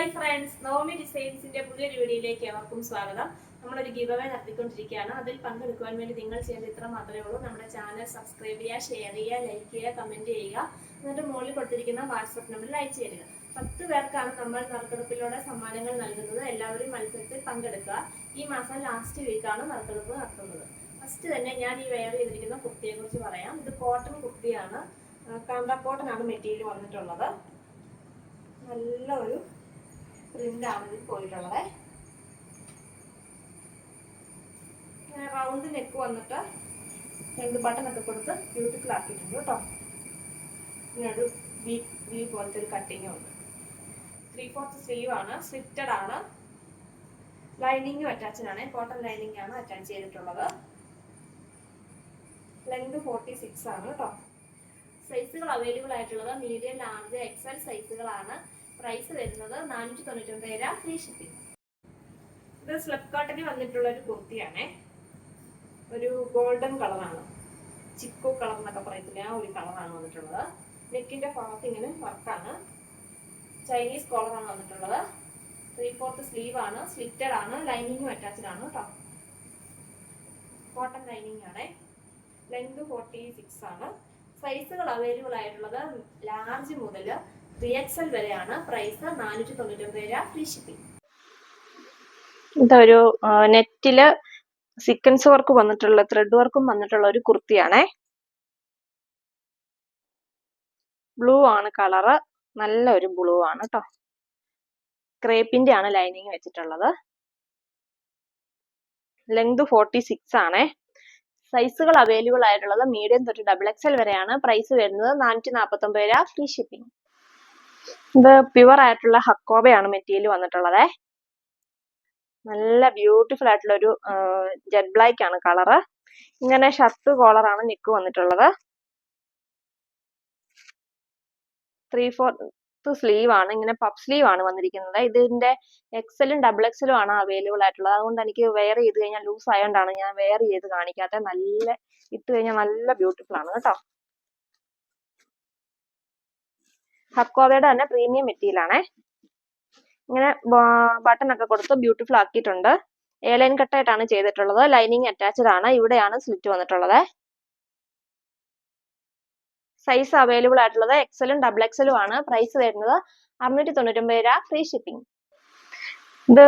Hi friends, Navami ഡിസൈൻസിന്റെ പുതിയൊരു വീഡിയോയിലേക്ക് ഏവർക്കും സ്വാഗതം. നമ്മളൊരു ഗിവ് അവേ നടത്തിക്കൊണ്ടിരിക്കുകയാണ്. അതിൽ പങ്കെടുക്കുവാൻ വേണ്ടി നിങ്ങൾ ചെയ്യേണ്ട ഇത്ര മാത്രമേ ഉള്ളൂ. നമ്മുടെ ചാനൽ സബ്സ്ക്രൈബ് ചെയ്യുക, ഷെയർ ചെയ്യുക, ലൈക്ക് ചെയ്യുക, കമന്റ് ചെയ്യുക. എന്നിട്ട് മുകളിൽ കൊടുത്തിരിക്കുന്ന വാട്സ്ആപ്പ് നമ്പറിൽ അയച്ചു തരിക. 10 പേർക്കാണ് നമ്മൾ നറുക്കെടുപ്പിലൂടെ സമ്മാനങ്ങൾ നൽകുന്നത്. എല്ലാവരും മത്സരത്തിൽ പങ്കെടുക്കുക. ഈ മാസം ലാസ്റ്റ് വീക്കാണ് നറുക്കെടുപ്പ് നടത്തുന്നത്. ഫസ്റ്റ് തന്നെ ഞാൻ ഈ വെയർ ചെയ്തിരിക്കുന്ന കുർത്തിയെ കുറിച്ച് പറയാം. ഇത് കോട്ടൺ കുർത്തിയാണ്. കാന്ത കോട്ടൺ ആണ് മെറ്റീരിയൽ വന്നിട്ടുള്ളത്. നല്ല ഒരു പ്രിന്റാണ് ഇതിൽ പോയിട്ടുള്ളത്. റൗണ്ട് നെക്ക് വന്നിട്ട് 2 ബട്ടണൊക്കെ കൊടുത്ത് ബ്യൂട്ടിഫുൾ ആക്കിയിട്ടുണ്ട് കേട്ടോ. ഇങ്ങനൊരു വി പോലത്തെ ഒരു കട്ടിങ് ഉണ്ട്. 3/4 സ്ലീവ് ആണ്. സ്ലിറ്റഡ് ആണ്. ലൈനിങ്ങും അറ്റാച്ച്ഡ് ആണ്. കോട്ടൺ ലൈനിങ് ആണ് അറ്റാച്ച് ചെയ്തിട്ടുള്ളത്. ലെങ്ത് 46 ആണ് കേട്ടോ. സൈസുകൾ അവൈലബിൾ ആയിട്ടുള്ളത് മീഡിയം, ലാർജ്, എക്സൽ സൈസുകളാണ്. പ്രൈസ് വരുന്നത് 499 രൂപ, ഫ്രീ ഷിപ്പിംഗ്. ഇത് സ്ലിപ്പ് കോട്ടന് വന്നിട്ടുള്ള ഒരു കുർത്തിയാണേ. ഒരു ഗോൾഡൻ കളറാണ്, ചിക്കു കളർ എന്നൊക്കെ പറയത്തില്ല, ആ ഒരു കളറാണ് വന്നിട്ടുള്ളത്. നെക്കിന്റെ ഭാഗത്ത് ഇങ്ങനെ വർക്കാണ്. ചൈനീസ് കോളറാണ് വന്നിട്ടുള്ളത്. 3/4 സ്ലീവ് ആണ്. സ്ലിറ്റഡ് ആണ്. ലൈനിങ്ങും അറ്റാച്ച്ഡ് ആണ് കേട്ടോ. കോട്ടൺ ലൈനിങ് ആണ്. ലെങ്ത് 46 ആണ്. സൈസുകൾ അവൈലബിൾ ആയിട്ടുള്ളത് ലാർജ് മുതൽ 3XL വരെയാണ്. പ്രൈസ് 499 രൂപ, ഫ്രീ ഷിപ്പിംഗ്. ഇതൊരു നെറ്റില് സീക്വൻസ് വർക്ക് വന്നിട്ടുള്ള, ത്രെഡ് വർക്കും വന്നിട്ടുള്ള ഒരു കുർത്തിയാണേ. ബ്ലൂ ആണ് കളറ്. നല്ല ഒരു ബ്ലൂ ആണ് കേട്ടോ. ക്രേപ്പിന്റെ ആണ് ലൈനിങ് വെച്ചിട്ടുള്ളത്. ലെങ്ത് 46 ആണേ. സൈസുകൾ അവൈലബിൾ ആയിട്ടുള്ളത് മീഡിയം തൊട്ട് XXL വരെയാണ്. പ്രൈസ് വരുന്നത് 449 രൂപ, ഫ്രീ ഷിപ്പിംഗ്. ഇത് പ്യുവർ ആയിട്ടുള്ള ഹക്കോബയാണ് മെറ്റീരിയൽ വന്നിട്ടുള്ളത്. നല്ല ബ്യൂട്ടിഫുൾ ആയിട്ടുള്ള ഒരു ജെറ്റ് ബ്ലാക്ക് ആണ് കളറ്. ഇങ്ങനെ ഷർട്ട് കോളറാണ് നെക്ക് വന്നിട്ടുള്ളത്. 3/4 സ്ലീവ് ആണ്. ഇങ്ങനെ പഫ് സ്ലീവ് ആണ് വന്നിരിക്കുന്നത്. ഇതിന്റെ XL-ഉം XXL-ഉം ആണ് അവൈലബിൾ ആയിട്ടുള്ളത്. അതുകൊണ്ട് എനിക്ക് വെയർ ചെയ്ത് കഴിഞ്ഞാൽ ലൂസ് ആയതുകൊണ്ടാണ് ഞാൻ വെയർ ചെയ്ത് കാണിക്കാത്തത്. നല്ല ഇട്ട് കഴിഞ്ഞാൽ നല്ല ബ്യൂട്ടിഫുൾ ആണ് കേട്ടോ. ഹക്കോവയുടെ തന്നെ പ്രീമിയം മെറ്റീരിയൽ ആണേ. ഇങ്ങനെ ബട്ടൺ ഒക്കെ കൊടുത്ത് ബ്യൂട്ടിഫുൾ ആക്കിയിട്ടുണ്ട്. ലൈൻ കട്ടായിട്ടാണ് ചെയ്തിട്ടുള്ളത്. ലൈനിങ് അറ്റാച്ച്ഡ് ആണ്. ഇവിടെയാണ് സ്ലിറ്റ് വന്നിട്ടുള്ളത്. സൈസ് അവൈലബിൾ ആയിട്ടുള്ളത് XL-ഉം XXL-ഉം ആണ്. പ്രൈസ് വരുന്നത് 699 രൂപ, ഫ്രീ ഷിപ്പിംഗ്. ഇത്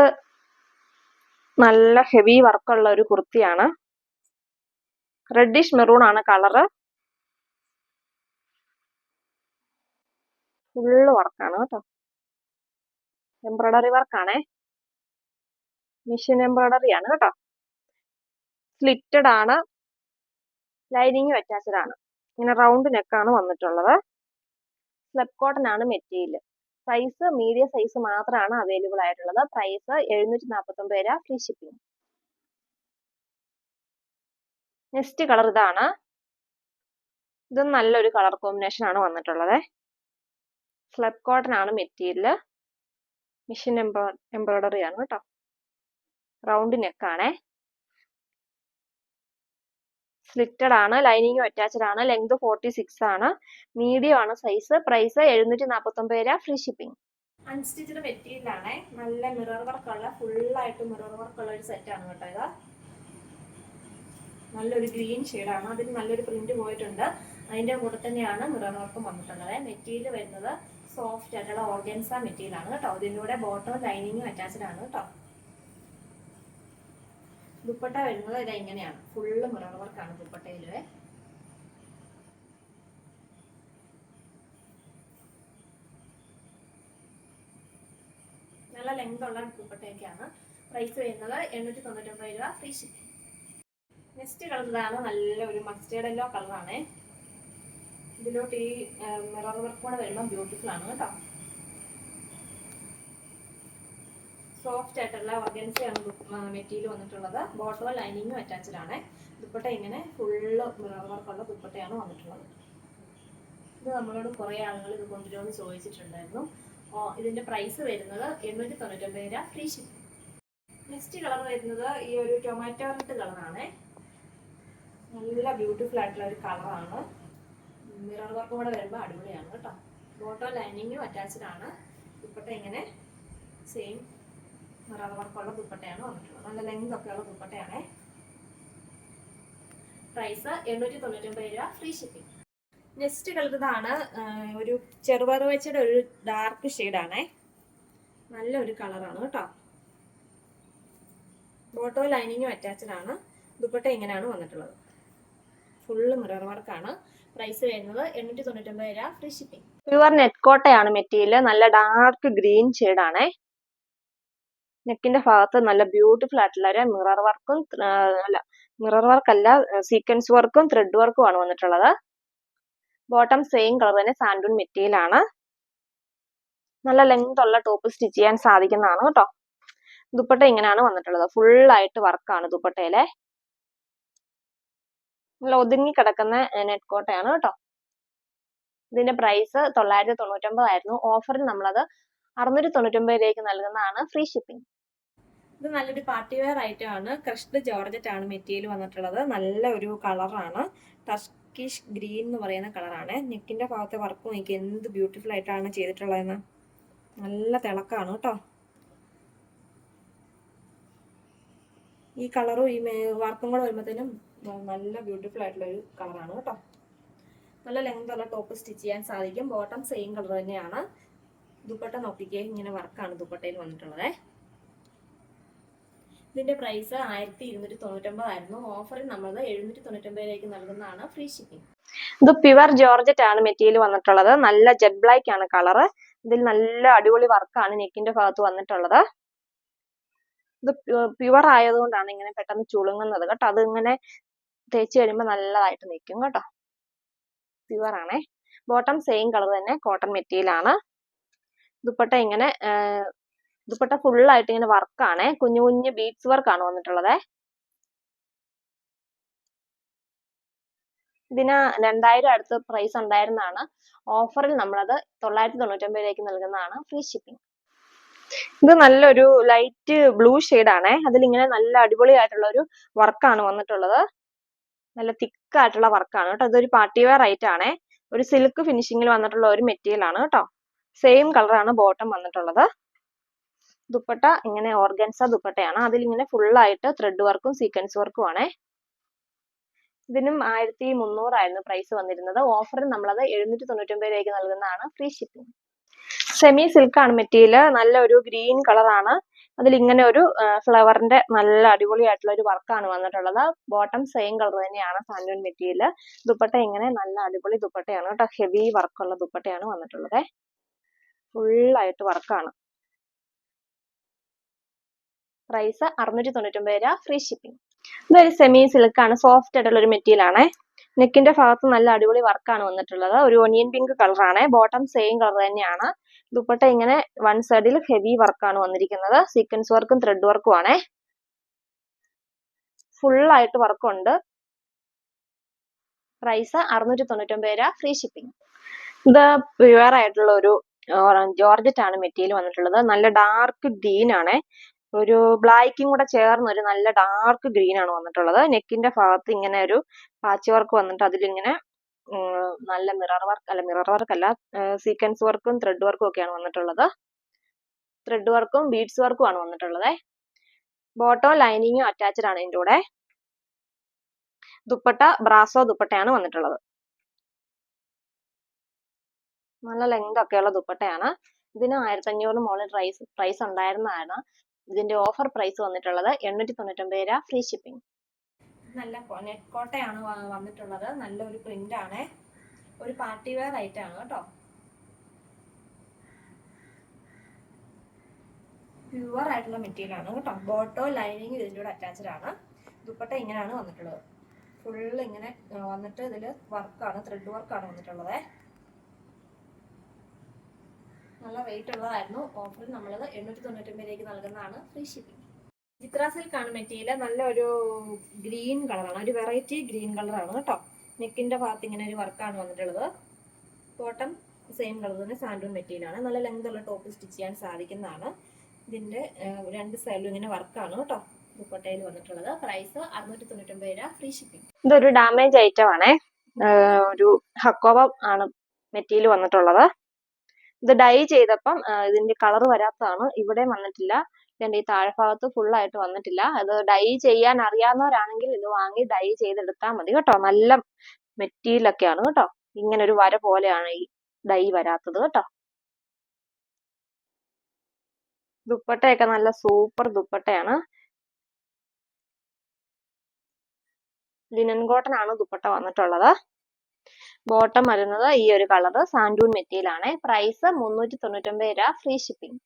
നല്ല ഹെവി വർക്കുള്ള ഒരു കുർത്തിയാണ്. റെഡിഷ് മെറൂൺ ആണ് കളറ്. ഫുള്ള് വർക്കാണ് കേട്ടോ. എംബ്രോയിഡറി വർക്കാണേ. മെഷീൻ എംബ്രോയിഡറി ആണ് കേട്ടോ. സ്ലിറ്റഡ് ആണ്. ലൈനിങ്ങും അറ്റാച്ച്ഡ് ആണ്. ഇങ്ങനെ റൗണ്ട് നെക്കാണ് വന്നിട്ടുള്ളത്. സ്ലിപ്പ് കോട്ടൺ ആണ് മെറ്റീരിയൽ. സൈസ് മീഡിയം സൈസ് മാത്രമാണ് അവൈലബിൾ ആയിട്ടുള്ളത്. പ്രൈസ് 749 രൂപ, ഫ്രീ ഷിപ്പിംഗ്. നെക്സ്റ്റ് കളർ ഇതാണ്. ഇതും നല്ലൊരു കളർ കോമ്പിനേഷൻ ആണ് വന്നിട്ടുള്ളത്. സ്ലിപ്പ് കോട്ടൺ ആണ് മെറ്റീരിയൽ. മെഷീൻ എംബ്രോയിഡറി ആണ് കേട്ടോ. റൗണ്ട് നെക്കാണേ. സ്ലിറ്റഡ് ആണ്. ലൈനിങ്ങും അറ്റാച്ച്ഡ് ആണ്. ലെങ്ത് 46 ആണ്. മീഡിയം ആണ് സൈസ്. പ്രൈസ് 749 രൂപ, ഫ്രീ ഷിപ്പിംഗ്. അൺസ്റ്റിച്ചഡ് മെറ്റീരിയൽ ആണേ. നല്ല മിറർ വർക്കുള്ള, ഫുള്ളായിട്ട് മിറർ വർക്കുള്ള ഒരു സെറ്റ് ആണ് കേട്ടോ. ഇത് നല്ലൊരു ഗ്രീൻ ഷെയ്ഡാണ്. അതിന് നല്ലൊരു പ്രിന്റ് പോയിട്ടുണ്ട്. അതിന്റെ കൂടെ തന്നെയാണ് മിറർ വർക്കും വന്നിട്ടുള്ളത്. മെറ്റീരിയൽ വരുന്നത് സോഫ്റ്റ് ആയിട്ടുള്ള ഓർഗൻസ മെറ്റീരിയൽ ആണ് കേട്ടോ. ഇതിൻ്റെ കൂടെ ബോട്ടം ലൈനിങ്ങും അറ്റാച്ച്ഡ് ആണ് കേട്ടോ. ദുപ്പട്ട വരുന്നത് ഇത് ഇങ്ങനെയാണ്. ഫുള്ള് മിറർ വർക്കാണ് ദുപ്പട്ടയില്. നല്ല ലെങ്ത് ഉള്ള ദുപ്പട്ടയൊക്കെയാണ്. പ്രൈസ് വരുന്നത് 899 രൂപ, ഫ്രീ ഷിപ്പിംഗ്. നെക്സ്റ്റ് കളർ ഇതാണ്. നല്ല ഒരു മസ്റ്റേർഡ് യെല്ലോ കളറാണ്. ഇതിലോട്ട് ഈ മിറർ വർക്ക് കൂടെ വരുമ്പോൾ ബ്യൂട്ടിഫുൾ ആണ് കേട്ടോ. സോഫ്റ്റ് ആയിട്ടുള്ള ഓർഗൻസയാണ് മെറ്റീരിയൽ വന്നിട്ടുള്ളത്. ബോട്ടം ലൈനിങ്ങും അറ്റാച്ച്ഡ് ആണ്. ദുപ്പട്ട ഇങ്ങനെ ഫുള്ള് മിറർ വർക്കുള്ള ദുപ്പട്ടയാണ് വന്നിട്ടുള്ളത്. ഇത് നമ്മളോട് കുറേ ആളുകൾ ഇത് കൊണ്ടുവരുമെന്ന് ചോദിച്ചിട്ടുണ്ടായിരുന്നു. ഇതിന്റെ പ്രൈസ് വരുന്നത് 899 രൂപ, ഫ്രീ ഷിപ്പിംഗ്. നെക്സ്റ്റ് കളർ വരുന്നത് ഈ ഒരു ടൊമാറ്റോ റെഡ് കളറാണ്. നല്ല ബ്യൂട്ടിഫുൾ ആയിട്ടുള്ള ഒരു കളറാണ്. മിറർ വർക്കും കൂടെ വരുമ്പോൾ അടിപൊളിയാണ് കേട്ടോ. ബോട്ടം ലൈനിങ്ങും അറ്റാച്ച്ഡ് ആണ്. ദുപ്പട്ട ഇങ്ങനെ സെയിം മിറർ വർക്കുള്ള ദുപ്പട്ടയാണ് വന്നിട്ടുള്ളത്. നല്ല ലെങ്ത് ഒക്കെ ഉള്ള ദുപ്പട്ടയാണേ. പ്രൈസ് 899 രൂപ, ഫ്രീ ഷിപ്പിംഗ്. നെക്സ്റ്റ് കളർ ഇതാണ്. ഒരു ചെറുപറവച്ചയുടെ ഒരു ഡാർക്ക് ഷെയ്ഡാണേ. നല്ലൊരു കളറാണ് കേട്ടോ. ബോട്ടോ ലൈനിങ്ങും അറ്റാച്ച്ഡ് ആണ്. ദുപ്പട്ട ഇങ്ങനെയാണ് വന്നിട്ടുള്ളത്. ഫുള്ള് മിറർ വർക്കാണ്. പ്രൈസ് വരുന്നത് 899 രൂപ, ഫ്രീ ഷിപ്പിംഗ്. പ്യുവർ നെറ്റ് കോട്ടയാണ് മെറ്റീരിയൽ. നല്ല ഡാർക്ക് ഗ്രീൻ ഷെയ്ഡാണേ. നെക്കിന്റെ ഭാഗത്ത് നല്ല ബ്യൂട്ടിഫുൾ ആയിട്ടുള്ള ഒരു മിറർ വർക്കും മിറർ വർക്കല്ല, സീക്വൻസ് വർക്കും ത്രെഡ് വർക്കും ആണ് വന്നിട്ടുള്ളത്. ബോട്ടം സെയിം കളർ തന്നെ സാൻഡൂൺ മെറ്റീരിയൽ ആണ്. നല്ല ലെങ്ത് ഉള്ള ടോപ്പ് സ്റ്റിച്ച് ചെയ്യാൻ സാധിക്കുന്നതാണ് കേട്ടോ. ദുപ്പട്ട ഇങ്ങനെയാണ് വന്നിട്ടുള്ളത്. ഫുൾ ആയിട്ട് വർക്കാണ് ദുപ്പട്ടയിലെ. നല്ല ഒതുങ്ങി കിടക്കുന്ന നെറ്റ് കോട്ടയാണ് കേട്ടോ. ഇതിന്റെ പ്രൈസ് 999 ആയിരുന്നു. ഓഫറിൽ നമ്മളത് 699 രൂപയ്ക്ക് നൽകുന്നതാണ്, ഫ്രീ ഷിപ്പിംഗ്. ഇത് നല്ലൊരു പാർട്ടി വെയർ ഐറ്റം ആണ്. ക്രഷ്ഡ് ജോർജറ്റ് ആണ് മെറ്റീരിയൽ വന്നിട്ടുള്ളത്. നല്ല ഒരു കളറാണ്. ടർക്കിഷ് ഗ്രീൻ എന്ന് പറയുന്ന കളറാണ്. നെക്കിന്റെ ഭാഗത്തെ വർക്കും എനിക്ക് എന്ത് ബ്യൂട്ടിഫുൾ ആയിട്ടാണ് ചെയ്തിട്ടുള്ളതെന്ന്. നല്ല തിളക്കാണ് കേട്ടോ. ഈ കളറും ഈ വർക്കും കൂടെ വരുമ്പോഴത്തേനും നല്ല ബ്യൂട്ടിഫുൾ ആയിട്ടുള്ള ഒരു കളറാണ് കേട്ടോ. നല്ല ലെങ്ത് ഉള്ള ടോപ്പ് സ്റ്റിച്ച് ചെയ്യാൻ സാധിക്കും. ബോട്ടം സെയിം കളർ തന്നെയാണ്. ദുപ്പട്ട നോക്കിക്കേ, ഇങ്ങനെ വർക്കാണ് ദുപ്പട്ടയിൽ വന്നിട്ടുള്ളത്. ഇതിന്റെ പ്രൈസ് 1299 ആയിരുന്നു. ഓഫറിൽ നമ്മൾ 799 രൂപയ്ക്ക് നൽകുന്നതാണ്, ഫ്രീ ഷിപ്പിംഗ്. ഇത് പ്യുവർ ജോർജറ്റ് ആണ് മെറ്റീരിയൽ വന്നിട്ടുള്ളത്. നല്ല ജെറ്റ് ബ്ലാക്ക് ആണ് കളർ. ഇതിൽ നല്ല അടിപൊളി വർക്കാണ് നെക്കിന്റെ ഭാഗത്ത് വന്നിട്ടുള്ളത്. ഇത് പ്യുവർ ആയതുകൊണ്ടാണ് ഇങ്ങനെ പെട്ടെന്ന് ചുളുങ്ങുന്നത് കേട്ടോ. അത് ഇങ്ങനെ തേച്ച് കഴിയുമ്പോൾ നല്ലതായിട്ട് നിൽക്കും കേട്ടോ. പ്യുവർ ആണേ. ബോട്ടം സെയിം കളർ തന്നെ കോട്ടൺ മെറ്റീരിയൽ ആണ്. ദുപ്പട്ട ഇങ്ങനെ ദുപ്പട്ട ഫുള്ളായിട്ട് ഇങ്ങനെ വർക്കാണ്. കുഞ്ഞു കുഞ്ഞു ബീഡ്സ് വർക്കാണ് വന്നിട്ടുള്ളത്. ഇതിന് 2000 അടുത്ത് പ്രൈസ് ഉണ്ടായിരുന്നതാണ്. ഓഫറിൽ നമ്മളത് 999 രൂപയ്ക്ക് നൽകുന്നതാണ്, ഫ്രീ ഷിപ്പിംഗ്. ഇത് നല്ലൊരു ലൈറ്റ് ബ്ലൂ ഷെയ്ഡാണ്. അതിലിങ്ങനെ നല്ല അടിപൊളിയായിട്ടുള്ള ഒരു വർക്കാണ് വന്നിട്ടുള്ളത്. നല്ല തിക്ക് ആയിട്ടുള്ള വർക്കാണ് കേട്ടോ. ഇതൊരു പാർട്ടി വെയർ ഐറ്റം ആണ്. ഒരു സിൽക്ക് ഫിനിഷിങ്ങിൽ വന്നിട്ടുള്ള ഒരു മെറ്റീരിയൽ ആണ് കേട്ടോ. സെയിം കളറാണ് ബോട്ടം വന്നിട്ടുള്ളത്. ദുപ്പട്ട ഇങ്ങനെ ഓർഗൻസ ദുപ്പട്ടയാണ്. അതിലിങ്ങനെ ഫുള്ളായിട്ട് ത്രെഡ് വർക്കും സീക്വൻസ് വർക്കും ആണ്. ഇതിനും 1300 ആയിരുന്നു പ്രൈസ് വന്നിരുന്നത്. ഓഫറിൽ നമ്മളത് 799 രൂപയ്ക്ക് നൽകുന്നതാണ്, ഫ്രീ ഷിപ്പിംഗ്. സെമി സിൽക്ക് ആണ് മെറ്റീരിയൽ. നല്ലൊരു ഗ്രീൻ കളറാണ്. അതിലിങ്ങനെ ഒരു ഫ്ലവറിന്റെ നല്ല അടിപൊളിയായിട്ടുള്ള ഒരു വർക്കാണ് വന്നിട്ടുള്ളത്. ബോട്ടം സെയിം കളർ തന്നെയാണ് സാൻഡൂൺ മെറ്റീരിയൽ. ദുപ്പട്ട ഇങ്ങനെ നല്ല അടിപൊളി ദുപ്പട്ടയാണ് കേട്ടോ. ഹെവി വർക്കുള്ള ദുപ്പട്ടയാണ് വന്നിട്ടുള്ളത്. ഫുള്ളായിട്ട് വർക്കാണ്. പ്രൈസ് 699 രൂപ, ഫ്രീ ഷിപ്പിംഗ്. ഇതൊരു സെമി സിൽക്ക് ആണ്. സോഫ്റ്റ് ആയിട്ടുള്ള ഒരു മെറ്റീരിയൽ ആണ്. നെക്കിന്റെ ഭാഗത്ത് നല്ല അടിപൊളി വർക്കാണ് വന്നിട്ടുള്ളത്. ഒരു ഒനിയൻ പിങ്ക് കളറാണ്. ബോട്ടം സെയിം കളർ തന്നെയാണ്. ദുപ്പട്ട ഇങ്ങനെ വൺ സൈഡിൽ ഹെവി വർക്കാണ് വന്നിരിക്കുന്നത്. സീക്വൻസ് വർക്കും ത്രെഡ് വർക്കും ആണ്. ഫുള്ളായിട്ട് വർക്കുണ്ട്. പ്രൈസ് 699 രൂപ, ഫ്രീ ഷിപ്പിംഗ്. ഇത് പ്യുവർ ആയിട്ടുള്ള ഒരു ജോർജറ്റ് ആണ് മെറ്റീരിയൽ വന്നിട്ടുള്ളത്. നല്ല ഡാർക്ക് ഗ്രീൻ ആണ്. ഒരു ബ്ലാക്കും കൂടെ ചേർന്ന് ഒരു നല്ല ഡാർക്ക് ഗ്രീൻ ആണ് വന്നിട്ടുള്ളത്. നെക്കിന്റെ ഭാഗത്ത് ഇങ്ങനെ ഒരു പാച്ച് വർക്ക് വന്നിട്ട് അതിലിങ്ങനെ നല്ല മിറർ വർക്ക് അല്ല, സീക്വൻസ് വർക്കും ത്രെഡ് വർക്കും ഒക്കെയാണ് വന്നിട്ടുള്ളത്. ത്രെഡ് വർക്കും ബീഡ്സ് വർക്കും ആണ് വന്നിട്ടുള്ളത്. ബോട്ടോ ലൈനിങ്ങും അറ്റാച്ച്ഡ് ആണ് ഇതിന്റെ കൂടെ. ദുപ്പട്ട ബ്രാസോ ദുപ്പട്ടയാണ് വന്നിട്ടുള്ളത്. നല്ല ലെങ്ത് ഒക്കെയുള്ള ദുപ്പട്ടയാണ്. ഇതിന് 1500 മുകളിൽ പ്രൈസ് ഉണ്ടായിരുന്നതാണ്. ഇതിന്റെ ഓഫർ പ്രൈസ് വന്നിട്ടുള്ളത് 899 രൂപ, ഫ്രീ ഷിപ്പിംഗ്. നല്ല നെറ്റ് കോട്ടയാണ് വന്നിട്ടുള്ളത്. നല്ലൊരു പ്രിന്റ് ആണ്. ഒരു പാർട്ടി വെയർ ഐറ്റം ആണ് കേട്ടോ. പ്യുവർ ആയിട്ടുള്ള മെറ്റീരിയൽ ആണ് കേട്ടോ. ബോട്ടോ ലൈനിങ് ഇതിൻ്റെ കൂടെ അറ്റാച്ച്ഡ് ആണ്. ദുപ്പട്ട ഇങ്ങനെയാണ് വന്നിട്ടുള്ളത്. ഫുള്ള് ഇങ്ങനെ വന്നിട്ട് ഇതിൽ വർക്കാണ്, ത്രെഡ് വർക്കാണ് വന്നിട്ടുള്ളത്. നല്ല റേറ്റ് ഉള്ളതായിരുന്നു. ഓഫറിൽ നമ്മളത് 899 രൂപയ്ക്ക് നൽകുന്നതാണ്, ഫ്രീ ഷിപ്പിംഗ്. ചിത്ര സിൽക്കാണ് മെറ്റീരിയൽ. നല്ലൊരു ഗ്രീൻ കളറാണ്. ഒരു വെറൈറ്റി ഗ്രീൻ കളറാണ് കേട്ടോ. നെക്കിന്റെ ഭാഗത്ത് ഇങ്ങനെ ഒരു വർക്കാണ് വന്നിട്ടുള്ളത്. ബോട്ടം സെയിം കളർ തന്നെ സാൻഡൂൺ മെറ്റീരിയൽ ആണ്. നല്ല ലെങ്ത് ഉള്ള ടോപ്പ് സ്റ്റിച്ച് ചെയ്യാൻ സാധിക്കുന്നതാണ്. ഇതിന്റെ രണ്ട് സൈഡിലും ഇങ്ങനെ വർക്കാണ് കേട്ടോ ദുപ്പട്ടയിൽ വന്നിട്ടുള്ളത്. പ്രൈസ് 699 രൂപ, ഫ്രീ ഷിപ്പിംഗ്. ഇതൊരു ഡാമേജ് ഐറ്റം ആണ്. ഒരു ഹക്കോബ ആണ് മെറ്റീരിയൽ വന്നിട്ടുള്ളത്. ഇത് ഡൈ ചെയ്തപ്പം ഇതിന്റെ കളർ വരാത്തതാണ്. ഇവിടെ വന്നിട്ടില്ല. ഇതിന്റെ ഈ താഴ്ഭാഗത്ത് ഫുൾ ആയിട്ട് വന്നിട്ടില്ല. അത് ഡൈ ചെയ്യാൻ അറിയാവുന്നവരാണെങ്കിൽ ഇത് വാങ്ങി ഡൈ ചെയ്തെടുത്താൽ മതി കേട്ടോ. നല്ല മെറ്റീരിയൽ ഒക്കെയാണ് കേട്ടോ. ഇങ്ങനെ ഒരു വര പോലെയാണ് ഈ ഡൈ വരാത്തത് കേട്ടോ. ദുപ്പട്ടയൊക്കെ നല്ല സൂപ്പർ ദുപ്പട്ടയാണ്. ലിനൻ കോട്ടൺ ആണ് ദുപ്പട്ട വന്നിട്ടുള്ളത്. ബോട്ടം വരുന്നത് ഈ ഒരു കളർ സാൻഡൂൺ മെറ്റീരിയൽ ആണ്. പ്രൈസ് 399 രൂപ, ഫ്രീ ഷിപ്പിംഗ്.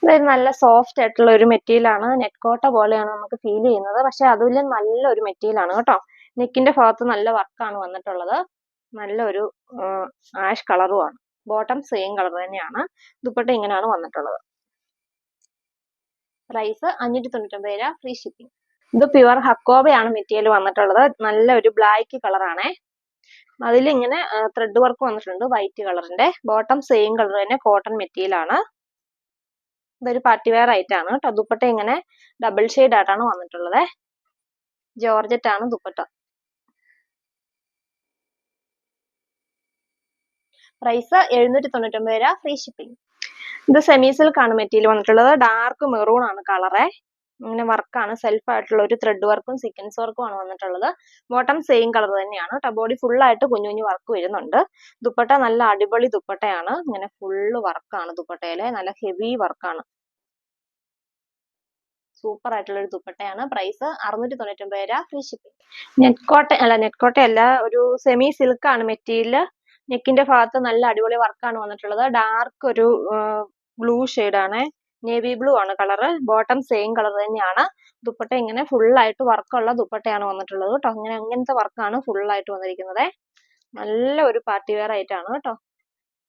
ഇതൊരു നല്ല സോഫ്റ്റ് ആയിട്ടുള്ള ഒരു മെറ്റീരിയൽ ആണ്. നെറ്റ് കോട്ട പോലെയാണ് നമുക്ക് ഫീൽ ചെയ്യുന്നത്. പക്ഷെ അതിലും നല്ലൊരു മെറ്റീരിയൽ ആണ് കേട്ടോ. നെക്കിന്റെ ഭാഗത്ത് നല്ല വർക്കാണ് വന്നിട്ടുള്ളത്. നല്ലൊരു ആഷ് കളറുമാണ്. ബോട്ടം സെയിം കളർ തന്നെയാണ്. ദുപ്പട്ട ഇങ്ങനെയാണ് വന്നിട്ടുള്ളത്. പ്രൈസ് 599 രൂപ, ഫ്രീ ഷിപ്പിംഗ്. ഇത് പ്യുവർ ഹക്കോബയാണ് മെറ്റീരിയൽ വന്നിട്ടുള്ളത്. നല്ലൊരു ബ്ലാക്ക് കളറാണേ. അതിൽ ഇങ്ങനെ ത്രെഡ് വർക്ക് വന്നിട്ടുണ്ട് വൈറ്റ് കളറിന്റെ. ബോട്ടം സെയിം കളർ തന്നെ, കോട്ടൺ മെറ്റീരിയൽ ആണ്. ഇതൊരു പാർട്ടി വെയർ ആയിട്ടാണ് കേട്ടോ. ദുപ്പട്ട ഇങ്ങനെ ഡബിൾ ഷെയ്ഡ് ആയിട്ടാണ് വന്നിട്ടുള്ളത്. ജോർജറ്റ് ആണ് ദുപ്പട്ട. പ്രൈസ് 799 രൂപ, ഫ്രീ ഷിപ്പിംഗ്. ഇത് സെമി സിൽക്ക് ആണ് മെറ്റീരിയൽ വന്നിട്ടുള്ളത്. ഡാർക്ക് മെറൂൺ ആണ് കളറ്. ഇങ്ങനെ വർക്കാണ്, സെൽഫ് ആയിട്ടുള്ള ഒരു ത്രെഡ് വർക്കും സീക്വൻസ് വർക്കും ആണ് വന്നിട്ടുള്ളത്. ബോട്ടം സെയിം കളർ തന്നെയാണ്. ബോഡി ഫുൾ ആയിട്ട് കുഞ്ഞു കുഞ്ഞു വർക്ക് വരുന്നുണ്ട്. ദുപ്പട്ട നല്ല അടിപൊളി ദുപ്പട്ടയാണ്. ഇങ്ങനെ ഫുള്ള് വർക്കാണ് ദുപ്പട്ടയിലെ. നല്ല ഹെവി വർക്കാണ്. സൂപ്പർ ആയിട്ടുള്ള ഒരു ദുപ്പട്ടയാണ്. പ്രൈസ് 699 രൂപ, ഫ്രീ ഷിപ്പിംഗ്. നെറ്റ് കോട്ടയല്ല, ഒരു സെമി സിൽക്ക് ആണ് മെറ്റീരിയൽ. നെക്കിന്റെ ഭാഗത്ത് നല്ല അടിപൊളി വർക്കാണ് വന്നിട്ടുള്ളത്. ഡാർക്ക് ഒരു ബ്ലൂ ആണ്. നേവി ബ്ലൂ ആണ് കളറ്. ബോട്ടം സെയിം കളർ തന്നെയാണ്. ദുപ്പട്ട ഇങ്ങനെ ഫുൾ ആയിട്ട് വർക്കുള്ള ദുപ്പട്ടയാണ് വന്നിട്ടുള്ളത് കേട്ടോ. ഇങ്ങനത്തെ വർക്കാണ് ഫുൾ ആയിട്ട് വന്നിരിക്കുന്നത്. നല്ല ഒരു പാർട്ടി വെയർ ആയിട്ടാണ് കേട്ടോ.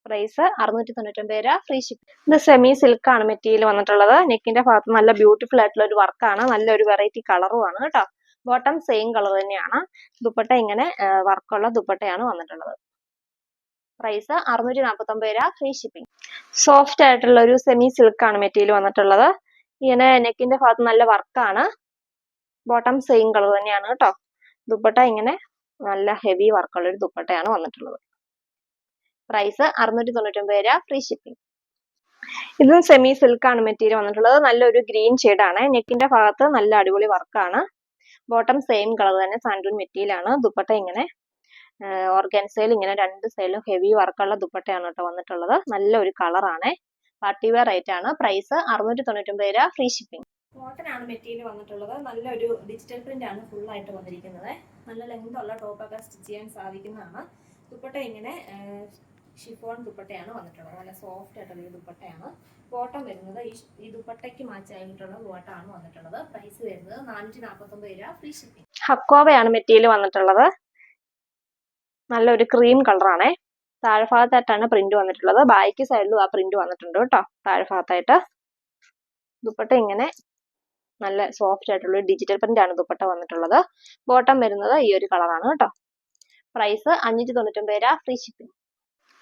പ്രൈസ് 699 രൂപ, ഫ്രീ ഷിപ്പിംഗ്. ഇത് സെമി സിൽക്ക് ആണ് മെറ്റീരിയൽ വന്നിട്ടുള്ളത്. നെക്കിന്റെ ഭാഗത്ത് നല്ല ബ്യൂട്ടിഫുൾ ആയിട്ടുള്ള ഒരു വർക്കാണ്. നല്ലൊരു വെറൈറ്റി കളറുമാണ് കേട്ടോ. ബോട്ടം സെയിം കളർ തന്നെയാണ്. ദുപ്പട്ട ഇങ്ങനെ വർക്കുള്ള ദുപ്പട്ടയാണ് വന്നിട്ടുള്ളത്. പ്രൈസ് 649 രൂപ, ഫ്രീ ഷിപ്പിംഗ്. സോഫ്റ്റ് ആയിട്ടുള്ള ഒരു സെമി സിൽക്ക് ആണ് മെറ്റീരിയൽ വന്നിട്ടുള്ളത്. ഇങ്ങനെ നെക്കിന്റെ ഭാഗത്ത് നല്ല വർക്കാണ്. ബോട്ടം സെയിം കളർ തന്നെയാണ് കേട്ടോ. ദുപ്പട്ട ഇങ്ങനെ നല്ല ഹെവി വർക്കുള്ള ഒരു ദുപ്പട്ടയാണ് വന്നിട്ടുള്ളത്. പ്രൈസ് 699 രൂപ, ഫ്രീ ഷിപ്പിംഗ്. ഇതും സെമി സിൽക്ക് ആണ് മെറ്റീരിയൽ വന്നിട്ടുള്ളത്. നല്ലൊരു ഗ്രീൻ ആണ്. നെക്കിന്റെ ഭാഗത്ത് നല്ല അടിപൊളി വർക്കാണ്. ബോട്ടം സെയിം കളർ തന്നെ, സാൻഡൂൺ മെറ്റീരിയൽ ആണ്. ദുപ്പട്ട ഇങ്ങനെ ഓർഗൻസയിൽ ഇങ്ങനെ രണ്ട് സൈഡിലും ഹെവി വർക്കുള്ള ദുപ്പട്ടയാണ് കേട്ടോ വന്നിട്ടുള്ളത്. നല്ലൊരു കളറാണ്. പാർട്ടി വെയർ റേറ്റ് ആണ്. പ്രൈസ് 699 രൂപ, ഫ്രീ ഷിപ്പിംഗ്. കോട്ടൺ ആണ് മെറ്റീരിയൽ വന്നിട്ടുള്ളത്. നല്ലൊരു ഡിജിറ്റൽ പ്രിന്റ് ആണ് ഫുൾ ആയിട്ട് വന്നിരിക്കുന്നത്. നല്ല ലെങ്ത് ഉള്ള ടോപ്പൊക്കെ സ്റ്റിച്ച് ചെയ്യാൻ സാധിക്കുന്നതാണ്. ദുപ്പട്ട ഇങ്ങനെ ഷിഫോൺ ദുപ്പട്ടയാണ് വന്നിട്ടുള്ളത്. നല്ല സോഫ്റ്റ് ആയിട്ടുള്ള ഒരു ദുപ്പട്ടയാണ്. ബോട്ടം വരുന്നത് ഈ ദുപ്പട്ടയ്ക്ക് മാച്ച് ആയിട്ടുള്ള ബോട്ടമാണ് വന്നിട്ടുള്ളത്. പ്രൈസ് വരുന്നത് 449 രൂപ, ഫ്രീ ഷിപ്പിംഗ്. ഹക്കോബയാണ് മെറ്റീരിയൽ വന്നിട്ടുള്ളത്. നല്ലൊരു ക്രീം കളറാണേ. താഴ്ഭാഗത്തായിട്ടാണ് പ്രിന്റ് വന്നിട്ടുള്ളത്. ബാക്ക് സൈഡിലും ആ പ്രിന്റ് വന്നിട്ടുണ്ട് കേട്ടോ. താഴ്ഭാഗത്തായിട്ട് ദുപ്പട്ട ഇങ്ങനെ നല്ല സോഫ്റ്റ് ആയിട്ടുള്ള ഡിജിറ്റൽ പ്രിന്റ് ആണ് ദുപ്പട്ട വന്നിട്ടുള്ളത്. ബോട്ടം വരുന്നത് ഈ ഒരു കളറാണ് കേട്ടോ. പ്രൈസ് 599 രൂപ, ഫ്രീ ഷിപ്പിംഗ്.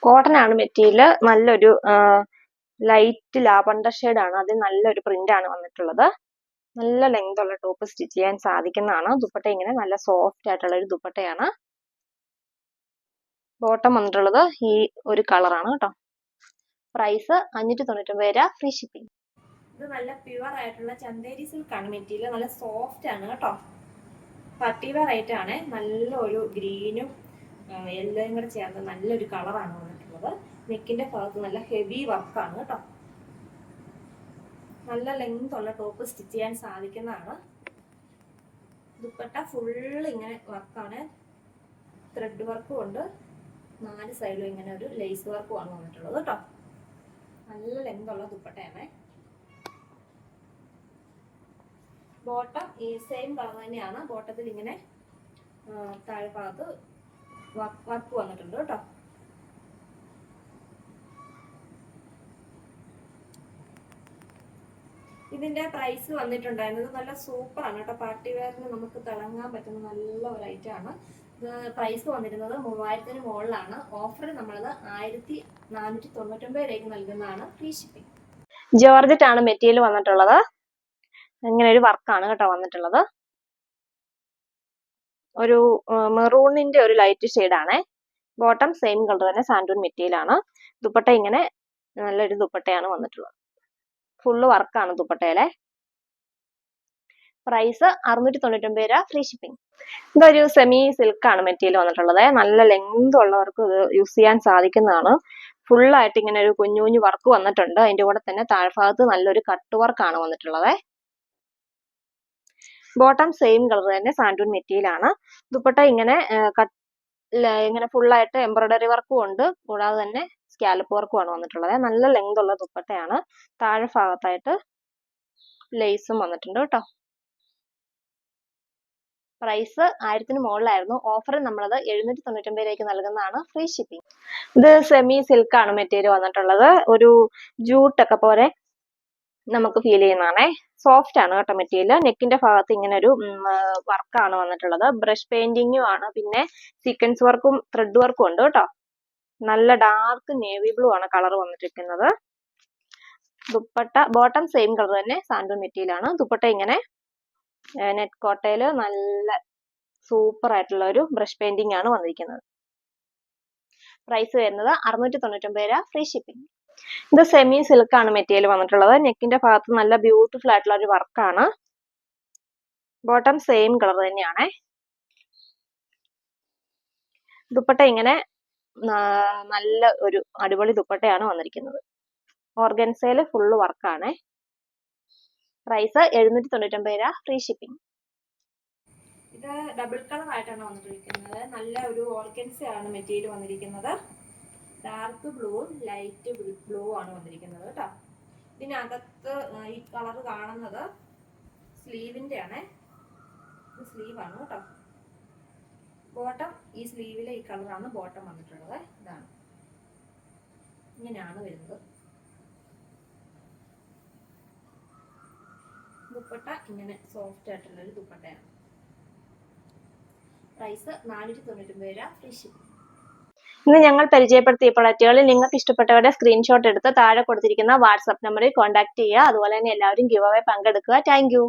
കോട്ടൺ ആണ് മെറ്റീരിയൽ. നല്ലൊരു ലൈറ്റ് ലാവണ്ടർ ഷെയ്ഡ് ആണ്. അതിൽ നല്ലൊരു പ്രിന്റ് ആണ് വന്നിട്ടുള്ളത്. നല്ല ലെങ്ത് ഉള്ള ടോപ്പ് സ്റ്റിച്ച് ചെയ്യാൻ സാധിക്കുന്നതാണ്. ദുപ്പട്ട ഇങ്ങനെ നല്ല സോഫ്റ്റ് ആയിട്ടുള്ള ഒരു ദുപ്പട്ടയാണ്. ബോട്ടം വന്നിട്ടുള്ളത് ഈ ഒരു കളറാണ് കേട്ടോ. പ്രൈസ് 599 രൂപ, ഫ്രീ ഷിപ്പിംഗ്. ഇത് നല്ല പ്യുവർ ആയിട്ടുള്ള ചന്തേരി സിൽക്ക് ആണ് മെറ്റീരിയൽ. നല്ല സോഫ്റ്റ് ആണ് കേട്ടോ. പാർട്ടി വെയർ റേറ്റ് ആണ്. നല്ലൊരു ഗ്രീനും യെല്ലോയും കൂടെ ചേർന്ന് നല്ലൊരു കളറാണ് വന്നിട്ടുള്ളത്. നെക്കിന്റെ ഭാഗത്ത് നല്ല ഹെവി വർക്കാണ് കേട്ടോ. നല്ല ലെങ്ത് ഉള്ള ടോപ്പ് സ്റ്റിച്ച് ചെയ്യാൻ സാധിക്കുന്നതാണ്. ദുപ്പട്ട ഫുള്ള് ഇങ്ങനെ വർക്കാണ്. ത്രെഡ് വർക്കും ഉണ്ട്. 4 സൈഡിലും ഇങ്ങനെ ഒരു ലേസ് വർക്കുമാണ് വന്നിട്ടുള്ളത് കേട്ടോ. നല്ല ലെങ്ത് ഉള്ള ദുപ്പട്ടയാണ്. ബോട്ടം ഈ സെയിം കളർ തന്നെയാണ്. ബോട്ടത്തിൽ ഇങ്ങനെ താഴ്ഭാഗത്ത് വർക്ക് വന്നിട്ടുണ്ട് കേട്ടോ. ഇതിന്റെ പ്രൈസ് വന്നിട്ടുണ്ടായിരുന്നത് നല്ല സൂപ്പർ ആണ് കേട്ടോ. പാർട്ടി വെയറിന് നമുക്ക് തിളങ്ങാൻ പറ്റുന്ന നല്ല ഒരു ഐറ്റം ആണ്. ഇത് പ്രൈസ് വന്നിരുന്നത് 3000-ന് മുകളിലാണ്. ഓഫർ നമ്മളത് 1499 രൂപയ്ക്ക് നൽകുന്നതാണ്, ഫ്രീ ഷിപ്പിംഗ്. ജോർജറ്റ് ആണ് മെറ്റീരിയൽ വന്നിട്ടുള്ളത്. ഇങ്ങനെ ഒരു വർക്കാണ് കേട്ടോ വന്നിട്ടുള്ളത്. ഒരു മെറൂണിന്റെ ഒരു ലൈറ്റ് ഷെയ്ഡ് ആണ്. ബോട്ടം സെയിം കളർ തന്നെ, സാൻഡൂൺ മെറ്റീരിയൽ ആണ്. ദുപ്പട്ട ഇങ്ങനെ നല്ലൊരു ദുപ്പട്ടയാണ് വന്നിട്ടുള്ളത്. ഫുള്ള് വർക്കാണ് ദുപ്പട്ടയിലെ. പ്രൈസ് 699 രൂപ, ഫ്രീ ഷിപ്പിംഗ്. ഇതൊരു സെമി സിൽക്കാണ് മെറ്റീരിയൽ വന്നിട്ടുള്ളത്. നല്ല ലെങ്ത് ഉള്ളവർക്ക് ഇത് യൂസ് ചെയ്യാൻ സാധിക്കുന്നതാണ്. ഫുള്ളായിട്ട് ഇങ്ങനെ ഒരു കുഞ്ഞു കുഞ്ഞു വർക്ക് വന്നിട്ടുണ്ട്. അതിന്റെ കൂടെ തന്നെ താഴ്ഭാഗത്ത് നല്ലൊരു കട്ട് വർക്കാണ് വന്നിട്ടുള്ളത്. ബോട്ടം സെയിം കളർ തന്നെ സാൻഡൂൺ മെറ്റീരിയൽ ആണ്. ദുപ്പട്ട ഇങ്ങനെ ഇങ്ങനെ ഫുള്ളായിട്ട് എംബ്രോയിഡറി വർക്കും ഉണ്ട്. കൂടാതെ തന്നെ സ്കാലപ്പ് വർക്കും ആണ് വന്നിട്ടുള്ളത്. നല്ല ലെങ്ത് ഉള്ള ദുപ്പട്ടയാണ്. താഴെ ഭാഗത്തായിട്ട് ലേസും വന്നിട്ടുണ്ട് കേട്ടോ. പ്രൈസ് 1000-ന് മുകളിലായിരുന്നു. ഓഫറിൽ നമ്മളത് 799 രൂപയ്ക്ക് നൽകുന്നതാണ്, ഫ്രീ ഷിപ്പിംഗ്. ഇത് സെമി സിൽക്കാണ് മെറ്റീരിയൽ വന്നിട്ടുള്ളത്. ഒരു ജൂട്ടൊക്കെ പോലെ നമുക്ക് ഫീൽ ചെയ്യുന്നതാണേ. സോഫ്റ്റ് ആണ് കേട്ടോ മെറ്റീരിയൽ. നെക്കിന്റെ ഭാഗത്ത് ഇങ്ങനെ ഒരു വർക്കാണ് വന്നിട്ടുള്ളത്. ബ്രഷ് പെയിന്റിങ്ങും ആണ്. പിന്നെ സീക്വൻസ് വർക്കും ത്രെഡ് വർക്കും ഉണ്ട് കേട്ടോ. നല്ല ഡാർക്ക് നേവി ബ്ലൂ ആണ് കളർ വന്നിരിക്കുന്നത്. ദുപ്പട്ട ബോട്ടം സെയിം കളർ തന്നെ സാൻഡൂൺ മെറ്റീരിയൽ ആണ്. ദുപ്പട്ട ഇങ്ങനെ നെറ്റ് കോട്ടയില് നല്ല സൂപ്പർ ആയിട്ടുള്ള ഒരു ബ്രഷ് പെയിന്റിംഗ് ആണ് വന്നിരിക്കുന്നത്. പ്രൈസ് വരുന്നത് 699 രൂപ, ഫ്രീ ഷിപ്പിംഗ്. ഇത് സെമി സിൽക്കാണ് മെറ്റീരിയൽ വന്നിട്ടുള്ളത്. നെക്കിന്റെ ഭാഗത്ത് നല്ല ബ്യൂട്ടിഫുൾ ആയിട്ടുള്ള ഒരു വർക്കാണ്. ബോട്ടം സെയിം കളർ തന്നെയാണ്. ദുപ്പട്ട ഇങ്ങനെ നല്ല ഒരു അടിപൊളി ദുപ്പട്ടയാണ് വന്നിരിക്കുന്നത്. ഓർഗൻസയില് ഫുള്ള് വർക്കാണ്. പ്രൈസ് 799 രൂപ, ഫ്രീ ഷിപ്പിംഗ്. ഇത് ഡബിൾ കളർ ആയിട്ടാണ് വന്നിരിക്കുന്നത്. നല്ല ഒരു ഓർഗൻസ ആണ് മെറ്റീരിയൽ വന്നിരിക്കുന്നത്. ഡാർക്ക് ബ്ലൂവും ലൈറ്റ് ബ്ലൂ ആണ് വന്നിരിക്കുന്നത് കേട്ടോ. ഇതിനകത്ത് ഈ കളർ കാണുന്നത് സ്ലീവിന്റെ ആണ്. സ്ലീവാണ് കേട്ടോ. ബോട്ടം ഈ സ്ലീവിലെ ഈ കളറാണ് ബോട്ടം വന്നിട്ടുള്ളത്. ഇതാണ്, ഇങ്ങനെയാണ് വരുന്നത്. ദുപ്പട്ട ഇങ്ങനെ സോഫ്റ്റ് ആയിട്ടുള്ള ഒരു ദുപ്പട്ടയാണ്. പ്രൈസ് 499 രൂപ, ഫ്രീ ഷിപ്പിംഗ്. ഇന്ന് ഞങ്ങൾ പരിചയപ്പെടുത്തിയ പ്രൊഡക്റ്റുകളിൽ നിങ്ങൾക്ക് ഇഷ്ടപ്പെട്ടവരുടെ സ്ക്രീൻഷോട്ട് എടുത്ത് താഴെ കൊടുത്തിരിക്കുന്ന വാട്സ്ആപ്പ് നമ്പറിൽ കോൺടാക്ട് ചെയ്യുക. അതുപോലെ തന്നെ എല്ലാവരും ഗിവ് അവേ പങ്കെടുക്കുക. Thank you.